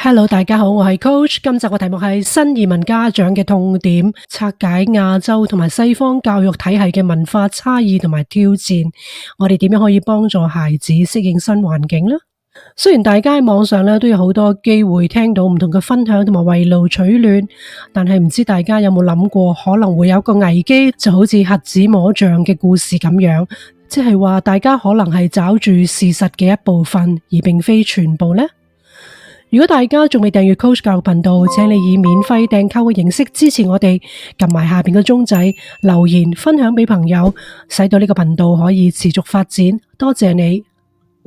Hello， 大家好，我係 Coach。今集嘅題目係新移民家長嘅痛點，拆解亞洲同埋西方教育體系嘅文化差異同埋挑戰。我哋點樣可以幫助孩子適應新環境呢？雖然大家喺網上都有好多機會聽到唔同嘅分享同埋圍爐取暖，但係唔知大家有冇諗過，可能會有一個危機，就好似瞎子摸象嘅故事咁樣，即係話大家可能係找住事實嘅一部分，而並非全部呢。如果大家仲未訂閱 Coach 教育頻道，請你以免費訂購嘅形式支持我哋，撳埋下邊嘅鐘仔，留言分享俾朋友，使到呢個頻道可以持續發展。多謝你。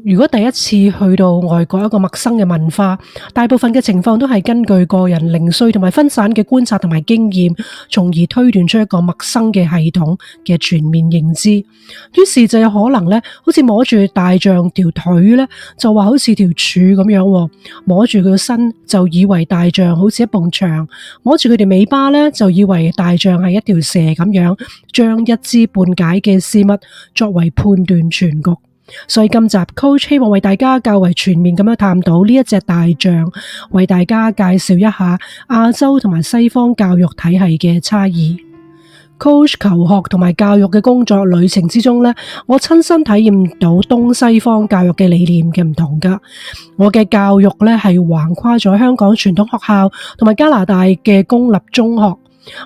如果第一次去到外國一個陌生嘅文化，大部分嘅情況都係根據個人零碎同埋分散嘅觀察同埋經驗，從而推斷出一個陌生嘅系統嘅全面認知。於是就有可能好似摸住大象條腿就話好似條柱咁樣，摸住佢個身就以為大象好似一埲牆，摸住佢哋尾巴就以為大象係一條蛇咁樣，將一知半解嘅事物作為判斷全局。所以今集 Coach 希望為大家較為全面咁樣探討呢一隻大象，為大家介紹一下亞洲同埋西方教育體系嘅差異。Coach 求學同埋教育嘅工作旅程之中我親身體驗到東西方教育嘅理念嘅唔同㗎。我嘅教育係橫跨咗香港傳統學校同埋加拿大嘅公立中學。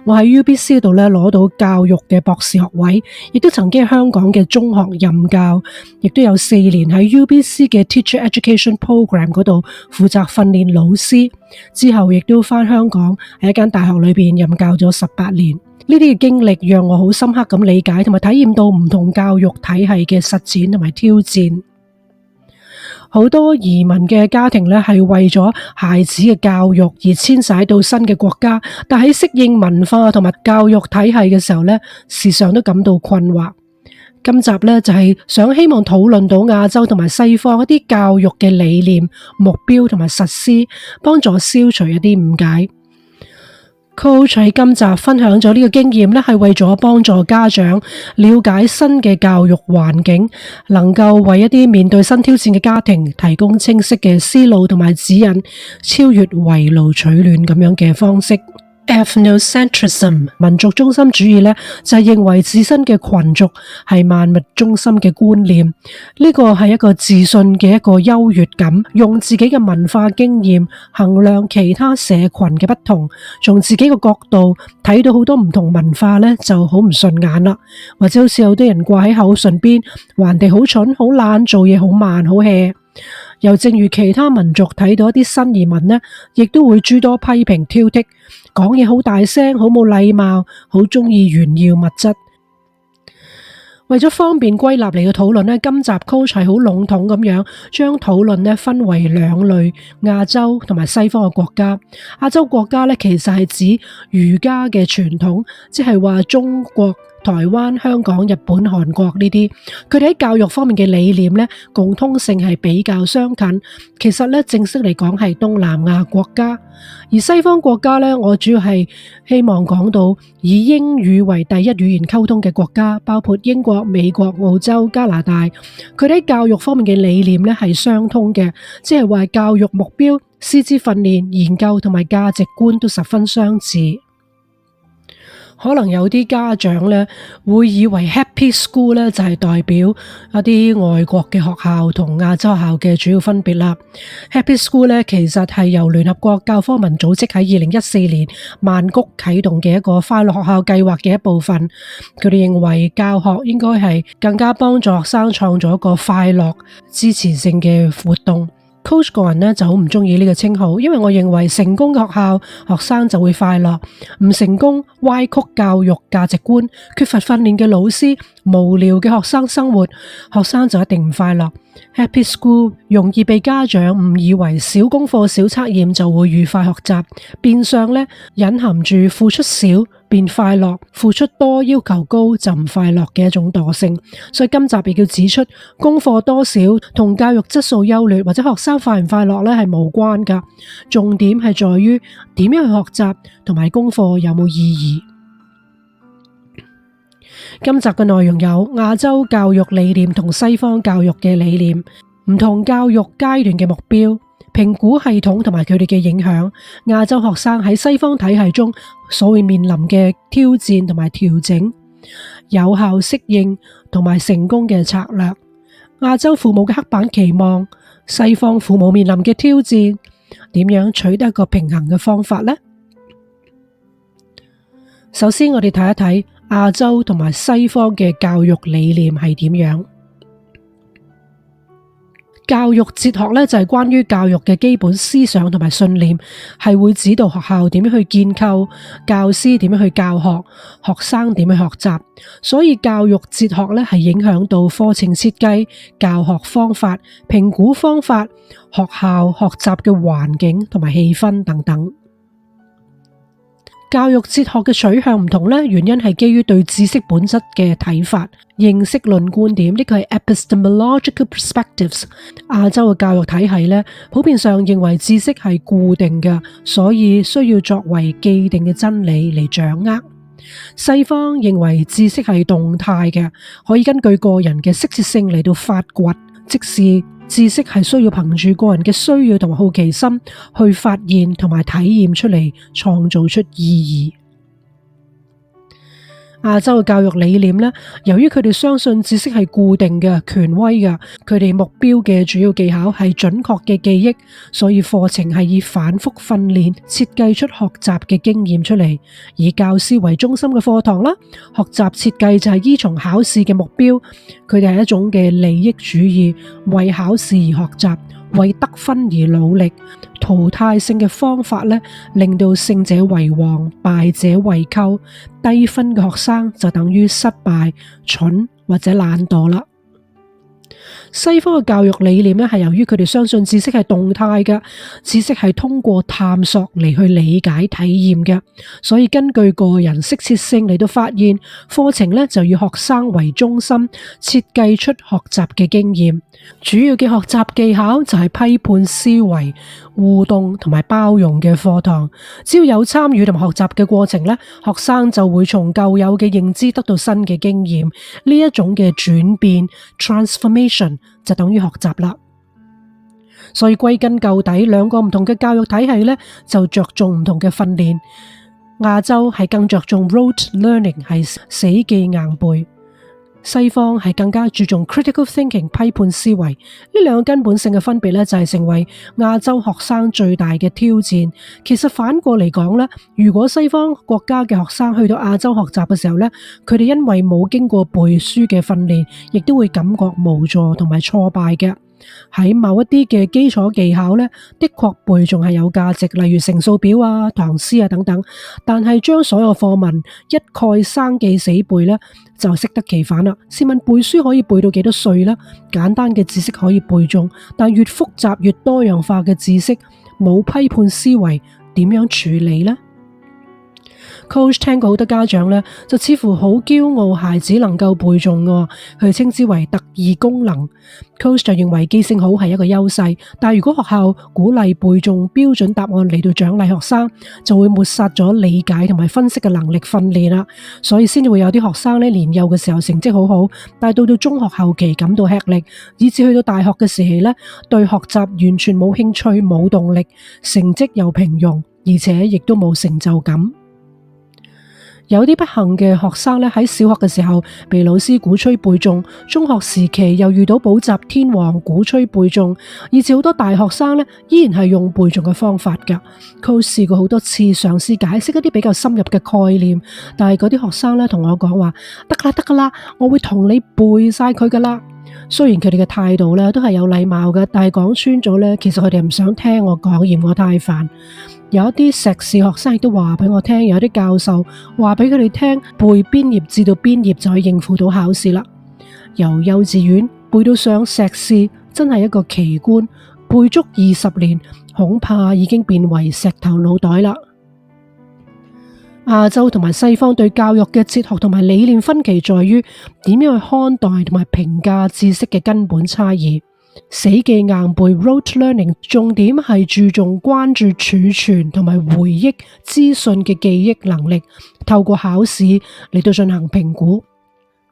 我喺 UBC 度攞到教育嘅博士學位，亦都曾經喺香港嘅中學任教，亦都有4年喺 UBC 嘅 Teacher Education Program 嗰度負責訓練老師。之後亦都返香港喺一間大學裏邊任教咗18年。呢啲嘅經歷讓我好深刻咁理解同埋體驗到唔同教育體系嘅實踐同埋挑戰。好多移民嘅家庭係為咗孩子嘅教育而遷徙到新嘅國家，但喺適應文化同埋教育體系嘅時候時常都感到困惑。今集就係想希望討論到亞洲同埋西方一啲教育嘅理念、目標同埋實施，幫助消除一啲誤解。Coach 喺今集分享咗呢個經驗係為咗幫助家長了解新嘅教育環境，能夠為一啲面對新挑戰嘅家庭提供清晰嘅思路同埋指引，超越圍爐取暖咁樣嘅方式。Ethnocentrism 民族中心主義就係認為自身嘅群族係萬物中心嘅觀念，呢個係一個自信嘅一個優越感，用自己嘅文化經驗衡量其他社群嘅不同，從自己嘅角度睇到好多唔同文化就好唔順眼啦，或者好似有啲人掛喺口唇邊，話人哋好蠢、好懶、做嘢好慢、好 hea。又正如其他民族睇到一啲新移民亦都會諸多批評挑剔，講嘢好大聲，好冇禮貌，好鍾意炫耀物質。為咗方便歸納嚟嘅討論今集 Coach 係好籠統咁樣將討論分為兩類：亞洲同埋西方嘅國家。亞洲國家其實係指儒家嘅傳統，即係話中國、台灣、香港、日本、韓國呢啲，佢哋喺教育方面嘅理念共通性係比較相近。其實正式嚟講係東南亞國家。而西方國家我主要係希望講到以英語為第一語言溝通嘅國家，包括英國、美國、澳洲、加拿大。佢哋喺教育方面嘅理念係相通嘅，即係話教育目標、師資訓練、研究同埋價值觀都十分相似。可能有啲家長會以為 Happy School 就係代表一啲外國嘅學校同亞洲學校嘅主要分別啦。Happy School 其實係由聯合國教科文組織喺2014年曼谷啟動嘅一個快樂學校計劃嘅一部分。佢哋認為教學應該係更加幫助學生創造一個快樂、支持性嘅活動。Coach 個人就好唔中意呢個稱號，因為我認為成功嘅學校，學生就會快樂；唔成功，歪曲教育價值觀，缺乏訓練嘅老師，無聊嘅學生生活，學生就一定唔快樂。Happy School 容易被家長誤以為小功課、小測驗就會愉快學習，變相隱含住付出少、便快樂，付出多要求高就唔快樂嘅一種惰性。所以今集亦要指出，功課多少同教育質素優劣或者學生快唔快樂咧係無關噶，重點係在於點樣去學習同埋功課有冇意義。今集嘅內容有亞洲教育理念同西方教育嘅理念，唔同教育階段嘅目標，評估系統同埋佢哋嘅影響，亞洲學生喺西方體系中所會面臨嘅挑戰同埋調整，有效適應同埋成功嘅策略，亞洲父母嘅刻板期望，西方父母面臨嘅挑戰，點樣取得一個平衡嘅方法呢？首先我哋睇一睇亞洲同埋西方嘅教育理念係點樣。教育哲學咧就係關於教育嘅基本思想同埋信念，係會指導學校點樣去建構，教師點樣去教學，學生點樣學習。所以教育哲學咧係影響到課程設計、教學方法、評估方法、學校學習嘅環境同埋氣氛等等。教育哲學嘅取向唔同咧，原因係基於對知識本質嘅睇法、認識論觀點，呢個係 epistemological perspectives。亞洲嘅教育體系咧，普遍上認為知識係固定嘅，所以需要作為既定嘅真理嚟掌握。西方認為知識係動態嘅，可以根據個人嘅適切性嚟到發掘，即是知識係需要憑住個人嘅需要同埋好奇心去發現同埋體驗出嚟，創造出意義。亞洲嘅教育理念呢，由於佢哋相信知識係固定嘅、權威嘅，佢哋目標嘅主要技巧係準確嘅記憶，所以課程係以反覆訓練設計出學習嘅經驗出嚟，以教師為中心嘅課堂啦。學習設計就係依從考試嘅目標，佢哋係一種嘅利益主義，為考試而學習，為得分而努力。淘汰性嘅方法咧，令到勝者為王，敗者為寇。低分嘅學生就等於失敗、蠢或者懶惰啦。西方嘅教育理念咧，係由於佢哋相信知識係動態嘅，知識係通過探索嚟去理解體驗嘅，所以根據個人適切性嚟到發現，課程咧就以學生為中心，設計出學習嘅經驗。主要嘅學習技巧就係批判思維、互動同埋包容嘅課堂。只要有參與同埋學習嘅過程咧，學生就會從舊有嘅認知得到新嘅經驗。呢一種嘅轉變 transformation 就等於學習啦。所以歸根究底，兩個唔同嘅教育體系咧，就着重唔同嘅訓練。亞洲係更着重 rote learning， 係死記硬背。西方係更加注重 critical thinking， 批判思維。呢兩個根本性嘅分別咧，就係成為亞洲學生最大嘅挑戰。其實反過嚟講咧，如果西方國家嘅學生去到亞洲學習嘅時候咧，佢哋因為冇經過背書嘅訓練，亦都會感覺無助同埋挫敗嘅。喺某一啲嘅基礎技巧咧，的確背誦係有價值，例如乘數表啊、唐詩啊等等。但係將所有課文一概生記死背咧，就適得其反啦。試問背書可以背到幾多歲呢？簡單嘅知識可以背誦，但越複雜越多樣化嘅知識，冇批判思維，點樣處理呢？Coach 聽過好多家長咧，就似乎好驕傲孩子能夠背誦喎，佢稱之為特異功能。Coach 就認為記性好係一個優勢，但如果學校鼓勵背誦標準答案嚟到獎勵學生，就會抹殺咗理解同埋分析嘅能力訓練啦。所以先至會有啲學生咧，年幼嘅時候成績好好，但係到中學後期感到吃力，以至去到大學嘅時期咧，對學習完全冇興趣、冇動力，成績又平庸，而且亦都冇成就感。有啲不幸嘅學生咧，喺小學嘅時候被老師鼓吹背誦，中學時期又遇到補習天王鼓吹背誦，以至好多大學生咧依然係用背誦嘅方法㗎。佢試過好多次嘗試解釋一啲比較深入嘅概念，但係嗰啲學生咧同我講話，得㗎啦，我會同你背晒佢㗎啦。雖然佢哋嘅態度咧都係有禮貌嘅，但係講穿咗咧，其實佢哋唔想聽我講，嫌我太煩。有一啲碩士學生亦都話俾我聽，有啲教授話俾佢哋聽，背邊頁至到邊頁就可以應付到考試啦。由幼稚園背到上碩士，真係一個奇觀，背足20年，恐怕已經變為石頭腦袋啦。亞洲同埋西方對教育嘅哲學同埋理念分歧在於點樣去看待同埋評價知識嘅根本差異。死記硬背 rote learning 重點係注重關注儲存同埋回憶資訊嘅記憶能力，透過考試嚟到進行評估。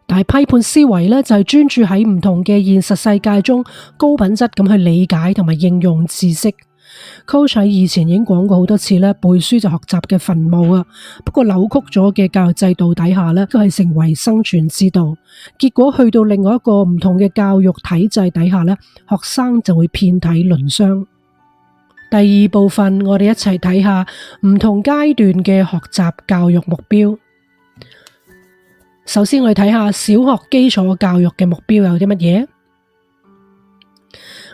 但係批判思維呢，就係專注喺唔同嘅現實世界中高品質咁去理解同埋應用知識。Coach 喺以前已經講過好多次咧，背書就學習嘅墳墓啊。不過扭曲咗嘅教育制度底下咧，都係成為生存之道。結果去到另外一個唔同嘅教育體制底下咧，學生就會遍體鱗傷。第二部分，我哋一齊睇下唔同階段嘅學習教育目標。首先我哋睇下小學基礎教育嘅目標有啲乜嘢。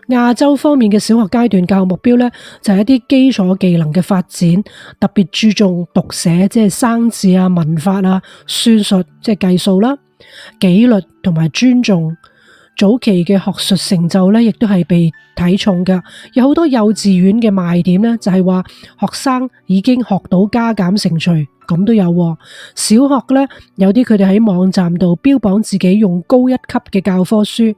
亞洲方面嘅小學階段教育目標呢，就係一啲基礎技能嘅發展，特別注重讀寫，即係生字啊、文法啊、算術，即係計數啦、紀律同埋尊重。早期嘅學術成就呢，亦都係被睇重㗎。有好多幼稚園嘅賣點呢，就係話學生已經學到加減乘除，咁都有。小學呢，有啲佢哋喺網站度標榜自己用高一級嘅教科書。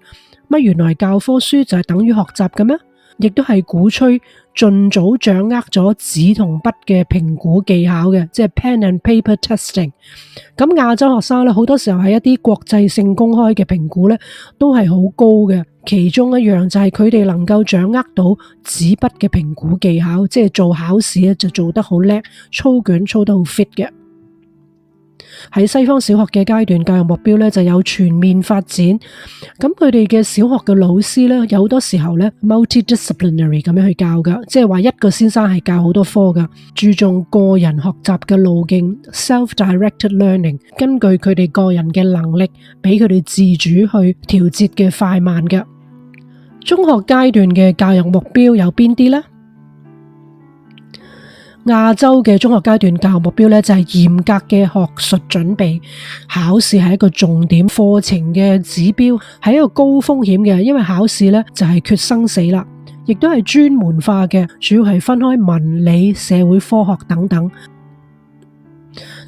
乜原來教科書就係等於學習嘅咩？亦都係鼓吹盡早掌握咗紙同筆嘅評估技巧嘅，即係 pen and paper testing。咁亞洲學生咧，好多時候喺一啲國際性公開嘅評估咧，都係好高嘅。其中一樣就係佢哋能夠掌握到紙筆嘅評估技巧，即係做考試咧就做得好叻，操卷操得好 fit 嘅。喺西方小學嘅階段教育目標咧，就有全面發展。咁佢哋嘅小學嘅老師咧，有好多時候咧 multidisciplinary 咁樣去教噶，即係話一個先生係教好多科噶，注重個人學習嘅路徑 self-directed learning， 根據佢哋個人嘅能力，俾佢哋自主去調節嘅快慢嘅。中學階段嘅教育目標有邊啲呢？亞洲嘅中學階段教育目標呢，就係嚴格嘅學術準備，考試係一個重點，課程嘅指標係一個高風險嘅，因為考試呢就係決生死啦，亦都係專門化嘅，主要係分開文理、社會科學等等。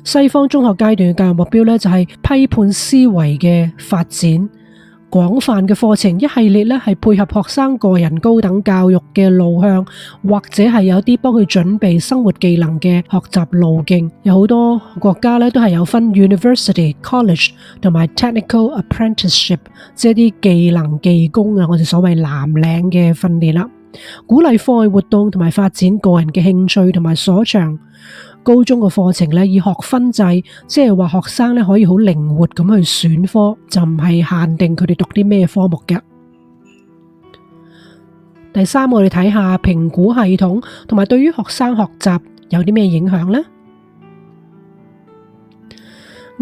西方中學階段嘅教育目標呢，就係批判思維嘅發展。廣泛嘅課程一系列咧，係配合學生個人高等教育嘅路向，或者係有啲幫佢準備生活技能嘅學習路徑。有好多國家咧都係有分 University、College 同埋 Technical Apprenticeship， 即係啲技能技工啊，我哋所謂藍領嘅訓練啦。鼓勵課外活動同埋發展個人嘅興趣同埋所長。高中嘅課程咧以學分制，即係話學生咧可以好靈活咁去選科，就唔係限定佢哋讀啲咩科目嘅。第三，我哋睇下評估系統同埋對於學生學習有啲咩影響呢？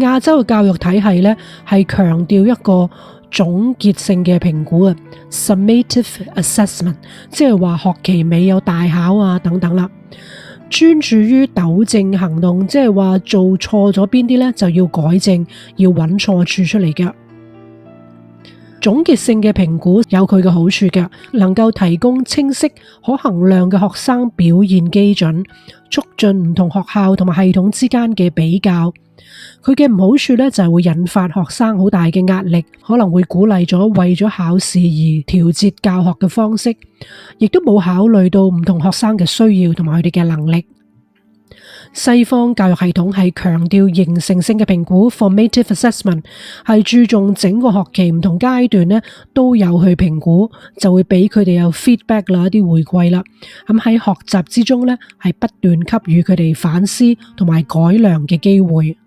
亞洲嘅教育體系咧係強調一個總結性嘅評估啊 ，summative assessment， 即係話學期尾有大考啊等等啦。專注於糾正行動，即係話做錯咗邊啲呢，就要改正，要揾錯處出嚟嘅。總結性嘅評估有佢嘅好處嘅，能夠提供清晰可衡量嘅學生表現基準，促進唔同學校同埋系統之間嘅比較。佢嘅唔好處呢，就係會引發學生好大嘅壓力，可能會鼓勵咗為咗考試而調節教學嘅方式，亦都冇考慮到唔同學生嘅需要同埋佢哋嘅能力。西方教育系統係強調形成性嘅評估 formative assessment， 係注重整個學期唔同階段呢都有去評估，就會俾佢哋有 feedback 啦，一啲回饋啦。咁喺學習之中呢，係不斷給予佢哋反思同埋改良嘅機會。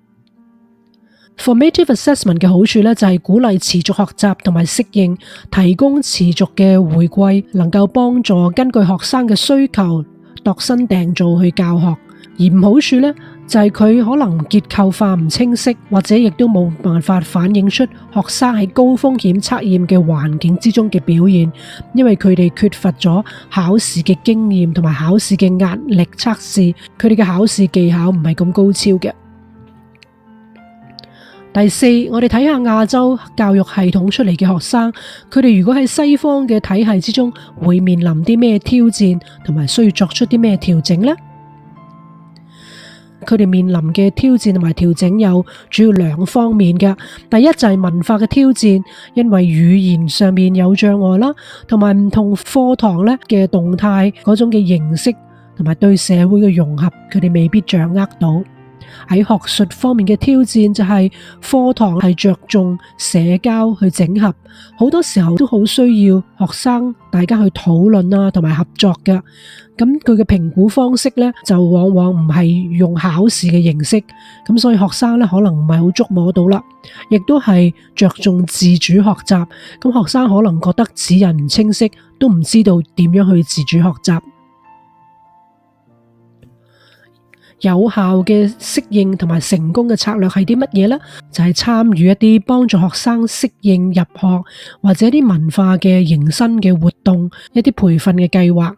Formative assessment 嘅好處呢，就係鼓勵持續學習同埋適應，提供持續嘅回饋，能夠幫助根據學生嘅需求度身訂造去教學。而唔好處呢，就係佢可能結構化唔清晰，或者亦都冇辦法反映出學生喺高風險測驗嘅環境之中嘅表現，因為佢哋缺乏咗考試嘅經驗同埋考試嘅壓力測試，佢哋嘅考試技巧唔係咁高超嘅。第四，我哋睇下亞洲教育系統出嚟嘅學生，佢哋如果喺西方嘅體系之中，會面臨啲咩挑戰，同埋需要作出啲咩調整呢？佢哋面臨嘅挑戰同埋調整有主要兩方面嘅。第一就係文化嘅挑戰，因為語言上面有障礙啦，同埋唔同課堂咧嘅動態嗰種嘅形式，同埋對社會嘅融合，佢哋未必掌握到。喺學術方面嘅挑戰就係課堂係着重社交去整合，好多時候都好需要學生大家去討論啊，同埋合作嘅。咁佢嘅評估方式咧就往往唔係用考試嘅形式，咁所以學生咧可能唔係好捉摸到啦，亦都係着重自主學習。咁學生可能覺得指引唔清晰，都唔知道點樣去自主學習。有效嘅適應同埋成功嘅策略係啲乜嘢呢？就係參與一啲幫助學生適應入學或者啲文化嘅迎新嘅活動，一啲培訓嘅計劃，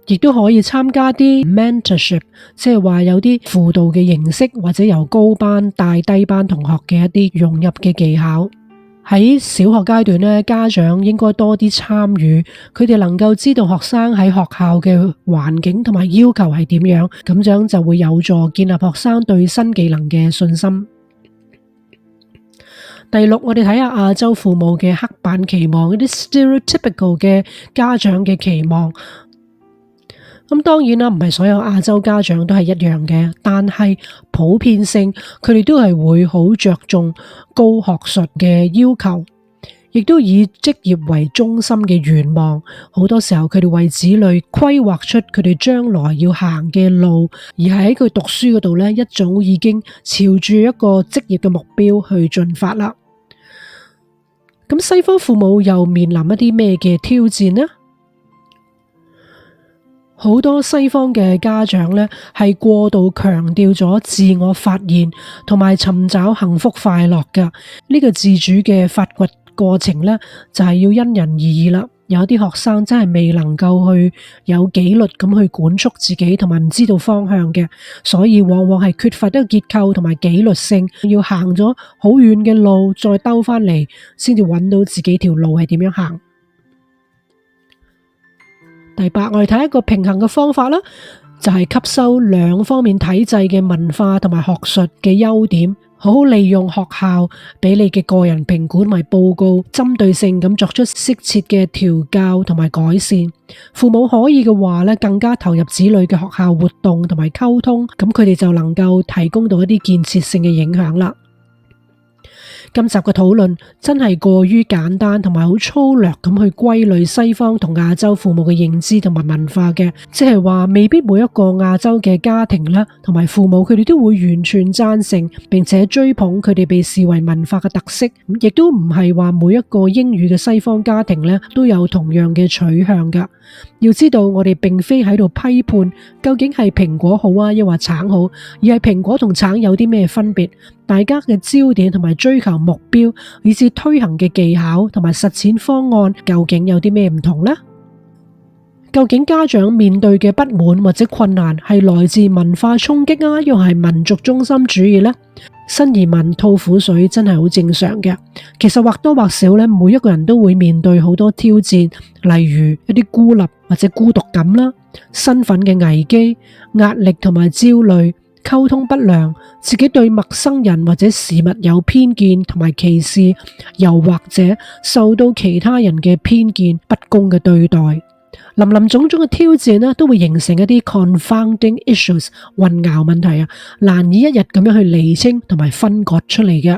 亦都可以參加啲 mentorship， 即係話有啲輔導嘅形式，或者由高班帶低班同學嘅一啲融入嘅技巧。喺小學階段咧，家長應該多啲參與，佢哋能夠知道學生喺學校嘅環境同埋要求係點樣，咁樣就會有助建立學生對新技能嘅信心。第六，我哋睇下亞洲父母嘅刻板期望，一啲 stereotypical 嘅家長嘅期望。咁當然啦，唔係所有亞洲家長都係一樣嘅，但係普遍性佢哋都係會好着重高學術嘅要求，亦都以職業為中心嘅願望。好多時候佢哋為子女規劃出佢哋將來要行嘅路，而係喺佢讀書嗰度呢，一早已經朝住一個職業嘅目標去進發啦。咁西方父母又面臨一啲咩嘅挑戰呢？好多西方嘅家長呢，係過度強調咗自我發現同埋尋找幸福快樂嘅呢個自主嘅發掘過程呢，就係要因人而異啦。有啲學生真係未能夠去有紀律咁去管束自己，同埋唔知道方向嘅，所以往往係缺乏一個結構同埋紀律性，要行咗好遠嘅路再兜返嚟，先至揾到自己條路係點樣行。第八，我哋睇一個平衡嘅方法啦，就係吸收兩方面體制嘅文化同埋學術嘅優點，好好利用學校俾你嘅個人評估同埋報告，針對性咁作出適切嘅調教同埋改善。父母可以嘅話咧，更加投入子女嘅學校活動同埋溝通，咁佢哋就能夠提供到一啲建設性嘅影響啦。今集嘅討論真係過於簡單同埋好粗略咁去歸類西方同亞洲父母嘅認知同埋文化嘅，即係話未必每一個亞洲嘅家庭啦，同埋父母佢哋都會完全贊成並且追捧佢哋被視為文化嘅特色，亦都唔係話每一個英語嘅西方家庭咧都有同樣嘅取向噶。要知道我哋並非喺度批判究竟係蘋果好啊，抑或橙好，而係蘋果同橙有啲咩分別，大家嘅焦點同埋追求目標，以至推行嘅技巧同埋實踐方案究竟有啲咩唔同呢？究竟家長面對嘅不滿或者困難係來自文化衝擊啊，又係民族中心主義呢？新移民吐苦水真係好正常嘅。其實或多或少咧，每一個人都會面對好多挑戰，例如一啲孤立或者孤獨感啦，身份嘅危機、壓力同埋焦慮、溝通不良，自己對陌生人或者事物有偏見同埋歧視，又或者受到其他人嘅偏見、不公嘅對待。林林種種嘅挑戰呢，都會形成一啲 confounding issues 混淆問題啊，難以一日咁樣去釐清同埋分割出嚟嘅。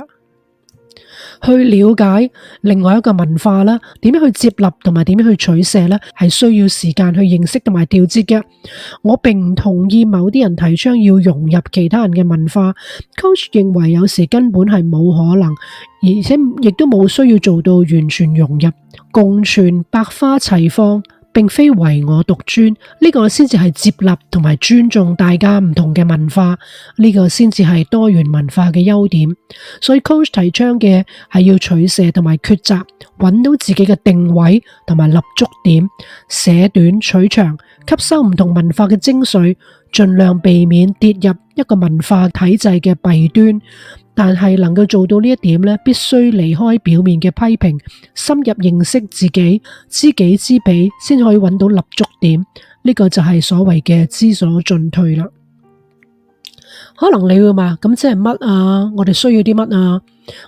去了解另外一個文化啦，點樣去接納同埋點樣去取捨呢，係需要時間去認識同埋調節嘅。我並唔同意某啲人提倡要融入其他人嘅文化。Coach 認為有時根本係冇可能，而且亦都冇需要做到完全融入，共存百花齊放，並非唯我獨尊，呢個先至係接納同埋尊重大家唔同嘅文化，呢個先至係多元文化嘅優點。所以 Coach 提倡嘅係要取捨同埋抉擇，揾到自己嘅定位同埋立足點，捨短取長，吸收唔同文化嘅精髓，盡量避免跌入一個文化體制嘅弊端。但係能夠做到呢一點呢，必須離開表面嘅批評，深入認識自己，知己知彼，先可以揾到立足點。呢個就係所謂嘅知所進退啦。可能你會問，咁即係乜啊？我哋需要啲乜啊？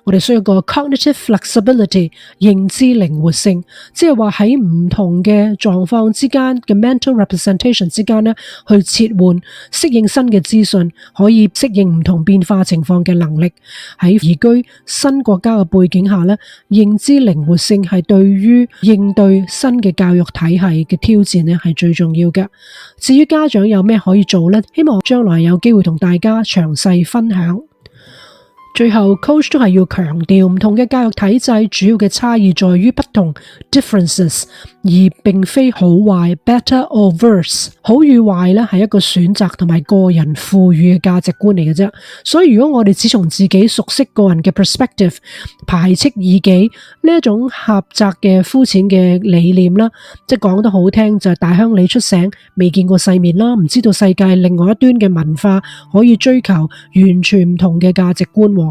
我哋需要個 cognitive flexibility 認知靈活性，即係話喺唔同嘅狀況之間嘅 mental representation 之間呢，去切換適應新嘅資訊，可以適應唔同變化情況嘅能力。喺移居新國家嘅背景下呢，認知靈活性係對於應對新嘅教育體系嘅挑戰呢係最重要嘅。至於家長有咩可以做呢？希望將來有機會同大家詳細分享。最後 Coach 都係要強調，唔同嘅教育體制主要嘅差異在於不同 differences， 而並非好壞 better or worse。好與壞呢係一個選擇同埋個人賦予嘅價值觀嚟嘅啫。所以如果我哋只從自己熟悉個人嘅 perspective 排斥異己呢一種狹窄嘅膚淺嘅理念啦，即係講得好聽就係大鄉里出醒，未見過世面啦，唔知道世界另外一端嘅文化可以追求完全唔同嘅價值觀。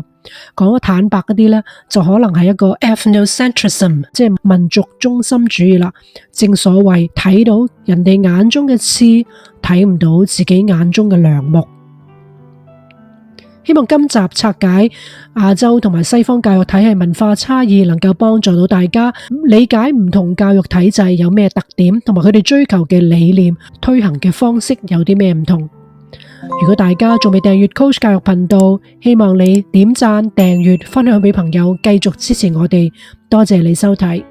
講得坦白一啲呢，就可能係一個 ethnocentrism， 即係民族中心主義啦。正所謂睇到人哋眼中嘅刺，睇唔到自己眼中嘅梁木。希望今集拆解亞洲同埋西方教育體系文化差異，能夠幫助到大家理解唔同教育體制有咩特點，同埋佢哋追求嘅理念、推行嘅方式有啲咩唔同。如果大家仲未訂閱 Coach 教育頻道，希望你點讚、訂閱、分享俾朋友，繼續支持我哋。多謝你收睇。